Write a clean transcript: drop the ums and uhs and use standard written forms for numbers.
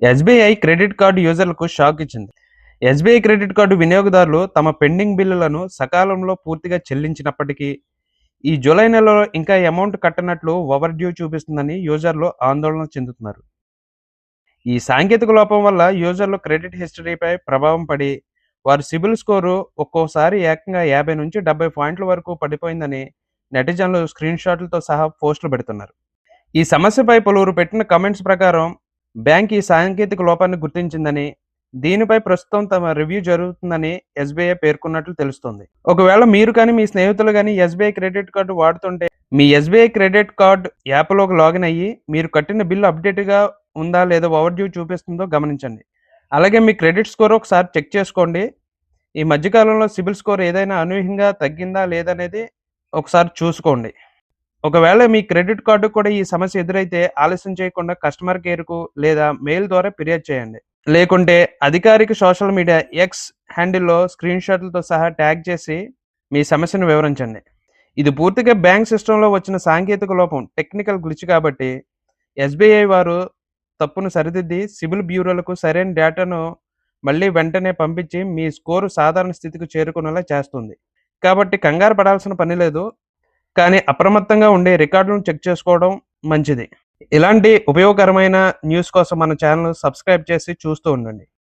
SBI credit card యూజర్లకు shock ఇచ్చింది. SBI credit card వినియోగదారులు తమ పెండింగ్ బిల్లులను సకాలంలో పూర్తిగా చెల్లించినప్పటికీ, ఈ జూలై నెలలో ఇంకా అమౌంట్ కట్టనట్లు ఓవర్ డ్యూ చూపిస్తుందని యూజర్లు ఆందోళన చెందుతున్నారు. ఈ సాంకేతిక లోపం వల్ల యూజర్లు క్రెడిట్ హిస్టరీపై ప్రభావం పడి, వారి సిబిల్ స్కోరు ఒక్కోసారి ఏకంగా 50-70 పాయింట్ల వరకు పడిపోయిందని నెటిజన్లు స్క్రీన్ షాట్లతో సహా పోస్టులు పెడుతున్నారు. ఈ సమస్యపై పలువురు పెట్టిన కామెంట్స్ ప్రకారం బ్యాంక్ ఈ సాంకేతిక లోపాన్ని గుర్తించిందని, దీనిపై ప్రస్తుతం తమ రివ్యూ జరుగుతుందని ఎస్బీఐ పేర్కొన్నట్లు తెలుస్తోంది. ఒకవేళ మీరు కానీ మీ స్నేహితులు కానీ ఎస్బీఐ క్రెడిట్ కార్డు వాడుతుంటే, మీ ఎస్బీఐ క్రెడిట్ కార్డు యాప్లోకి లాగిన్ అయ్యి మీరు కట్టిన బిల్లు అప్డేట్గా ఉందా లేదా ఓవర్ డ్యూ చూపిస్తుందో గమనించండి. అలాగే మీ క్రెడిట్ స్కోర్ ఒకసారి చెక్ చేసుకోండి. ఈ మధ్యకాలంలో సిబిల్ స్కోర్ ఏదైనా అనూహ్యంగా తగ్గిందా లేదనేది ఒకసారి చూసుకోండి. ఒకవేళ మీ క్రెడిట్ కార్డు కూడా ఈ సమస్య ఎదురైతే ఆలస్యం చేయకుండా కస్టమర్ కేర్కు లేదా మెయిల్ ద్వారా ఫిర్యాదు చేయండి. లేకుంటే అధికారిక సోషల్ మీడియా ఎక్స్ హ్యాండిల్లో స్క్రీన్ షాట్లతో సహా ట్యాగ్ చేసి మీ సమస్యను వివరించండి. ఇది పూర్తిగా బ్యాంక్ సిస్టంలో వచ్చిన సాంకేతిక లోపం, టెక్నికల్ గ్లిచ్ కాబట్టి ఎస్బీఐ వారు తప్పును సరిదిద్ది సిబిల్ బ్యూరోలకు సరైన డేటాను మళ్ళీ వెంటనే పంపించి మీ స్కోరు సాధారణ స్థితికి చేరుకునేలా చేస్తుంది. కాబట్టి కంగారు పడాల్సిన పని లేదు, కానీ అప్రమత్తంగా ఉండే రికార్డులను చెక్ చేసుకోవడం మంచిది. ఇలాంటి ఉపయోగకరమైన న్యూస్ కోసం మన ఛానల్ సబ్స్క్రైబ్ చేసి చూస్తూ ఉండండి.